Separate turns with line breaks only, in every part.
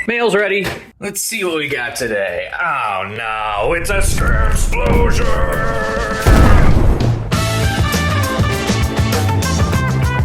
Mail's ready. Let's see what we got today. Oh no, it's a scam explosion!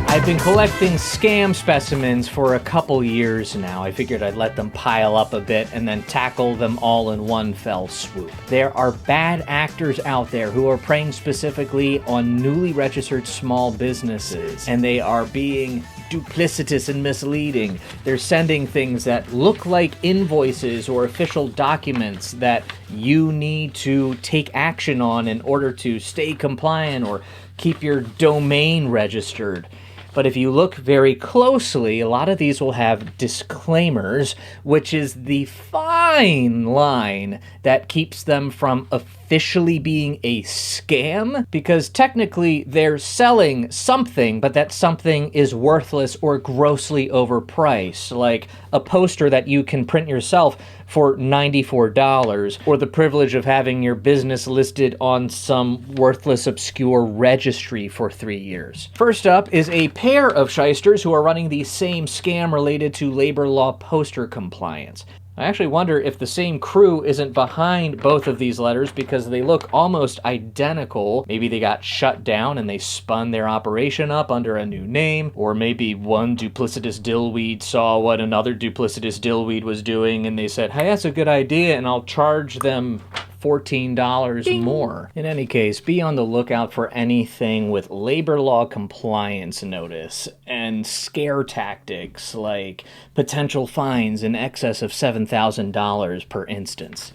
I've been collecting scam specimens for a couple years now. I figured I'd let them pile up a bit and then tackle them all in one fell swoop. There are bad actors out there who are preying specifically on newly registered small businesses, and they are being duplicitous and misleading. They're sending things that look like invoices or official documents that you need to take action on in order to stay compliant or keep your domain registered. But if you look very closely, a lot of these will have disclaimers, which is the fine line that keeps them from officially being a scam, because technically they're selling something, but that something is worthless or grossly overpriced, like a poster that you can print yourself for $94, or the privilege of having your business listed on some worthless, obscure registry for 3 years. First up is a pair of shysters who are running the same scam related to labor law poster compliance. I actually wonder if the same crew isn't behind both of these letters because they look almost identical. Maybe they got shut down and they spun their operation up under a new name, or maybe one duplicitous dillweed saw what another duplicitous dillweed was doing and they said, hey, that's a good idea, and I'll charge them $14 more. In any case, be on the lookout for anything with labor law compliance notice and scare tactics like potential fines in excess of $7,000 per instance.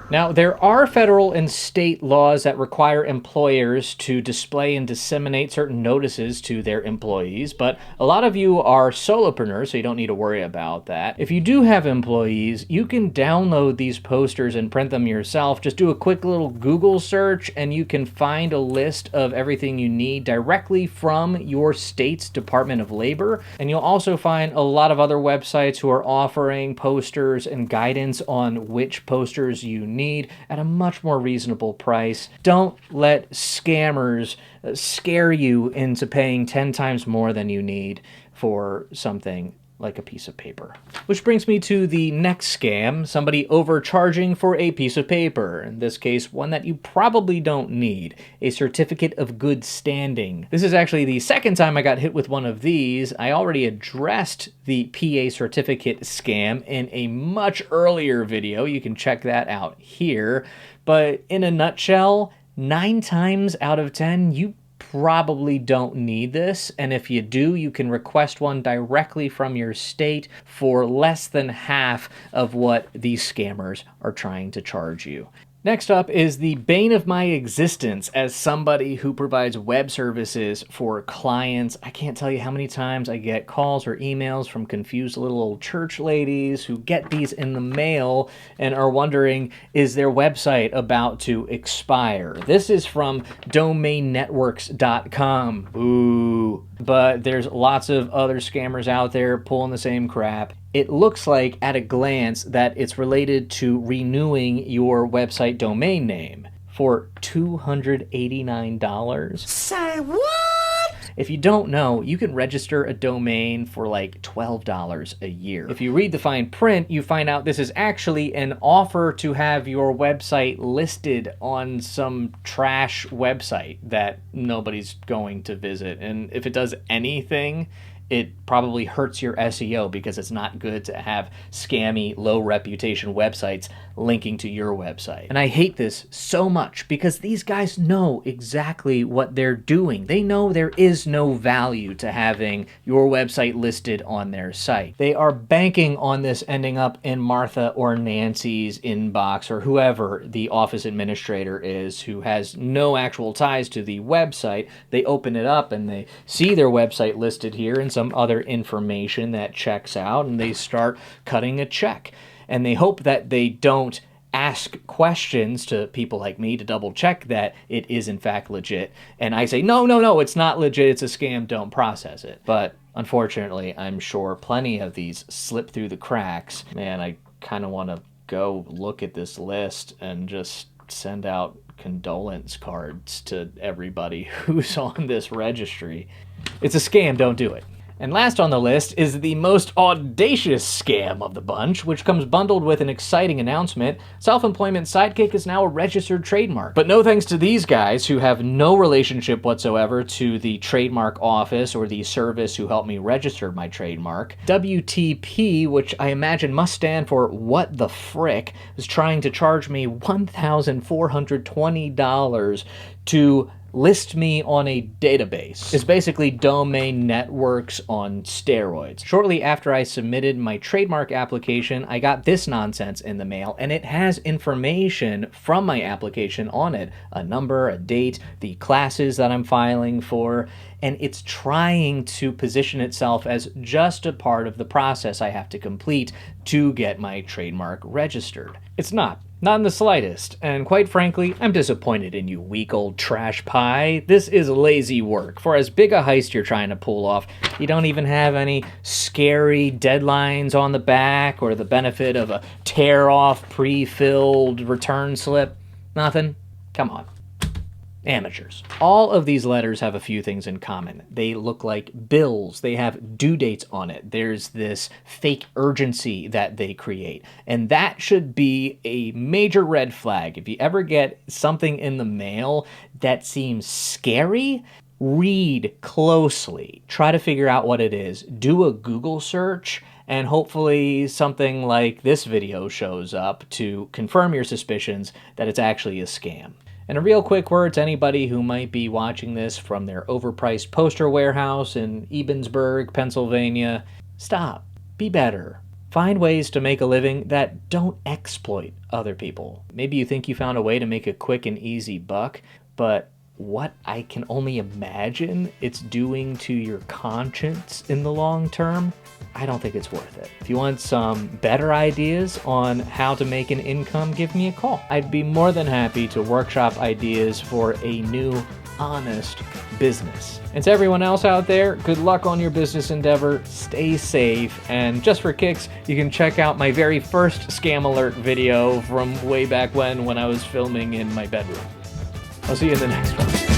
Now, there are federal and state laws that require employers to display and disseminate certain notices to their employees, but a lot of you are solopreneurs, so you don't need to worry about that. If you do have employees, you can download these posters and print them yourself. Just do a quick little Google search and you can find a list of everything you need directly from your state's Department of Labor. And you'll also find a lot of other websites who are offering posters and guidance on which posters you need at a much more reasonable price. Don't let scammers scare you into paying 10 times more than you need for something like a piece of paper. Which brings me to the next scam, somebody overcharging for a piece of paper. In this case, one that you probably don't need, a certificate of good standing. This is actually the second time I got hit with one of these. I already addressed the PA certificate scam in a much earlier video. You can check that out here. But in a nutshell, 9 times out of 10, you probably don't need this, and if you do, you can request one directly from your state for less than half of what these scammers are trying to charge you. Next up is the bane of my existence as somebody who provides web services for clients. I can't tell you how many times I get calls or emails from confused little old church ladies who get these in the mail and are wondering, is their website about to expire? This is from domainnetworks.com. Ooh. But there's lots of other scammers out there pulling the same crap. It looks like, at a glance, that it's related to renewing your website domain name for $289.
Say what?
If you don't know, you can register a domain for like $12 a year. If you read the fine print, you find out this is actually an offer to have your website listed on some trash website that nobody's going to visit. And if it does anything, it probably hurts your SEO because it's not good to have scammy, low reputation websites linking to your website. And I hate this so much because these guys know exactly what they're doing. They know there is no value to having your website listed on their site. They are banking on this ending up in Martha or Nancy's inbox, or whoever the office administrator is who has no actual ties to the website. They open it up and they see their website listed here and some other information that checks out, and they start cutting a check. And they hope that they don't ask questions to people like me to double check that it is in fact legit. And I say, no, it's not legit, it's a scam, don't process it. But unfortunately, I'm sure plenty of these slip through the cracks. Man, I kind of want to go look at this list and just send out condolence cards to everybody who's on this registry. It's a scam, don't do it. And last on the list is the most audacious scam of the bunch, which comes bundled with an exciting announcement. Self-Employment Sidekick is now a registered trademark. But no thanks to these guys who have no relationship whatsoever to the trademark office or the service who helped me register my trademark. WTP, which I imagine must stand for what the frick, is trying to charge me $1,420 to list me on a database. It's basically domain networks on steroids. Shortly after I submitted my trademark application, I got this nonsense in the mail, and it has information from my application on it. A number, a date, the classes that I'm filing for, and it's trying to position itself as just a part of the process I have to complete to get my trademark registered. It's not. Not in the slightest, and quite frankly, I'm disappointed in you, weak old trash pie. This is lazy work. For as big a heist you're trying to pull off, you don't even have any scary deadlines on the back or the benefit of a tear-off, pre-filled return slip. Nothing? Come on. Amateurs. All of these letters have a few things in common. They look like bills. They have due dates on it. There's this fake urgency that they create. And that should be a major red flag. If you ever get something in the mail that seems scary, read closely. Try to figure out what it is. Do a Google search, and hopefully something like this video shows up to confirm your suspicions that it's actually a scam. And a real quick word to anybody who might be watching this from their overpriced poster warehouse in Ebensburg, Pennsylvania. Stop. Be better. Find ways to make a living that don't exploit other people. Maybe you think you found a way to make a quick and easy buck, but what I can only imagine it's doing to your conscience in the long term, I don't think it's worth it. If you want some better ideas on how to make an income, give me a call. I'd be more than happy to workshop ideas for a new, honest business. And to everyone else out there, good luck on your business endeavor, stay safe, and just for kicks, you can check out my very first scam alert video from way back when I was filming in my bedroom. I'll see you in the next one.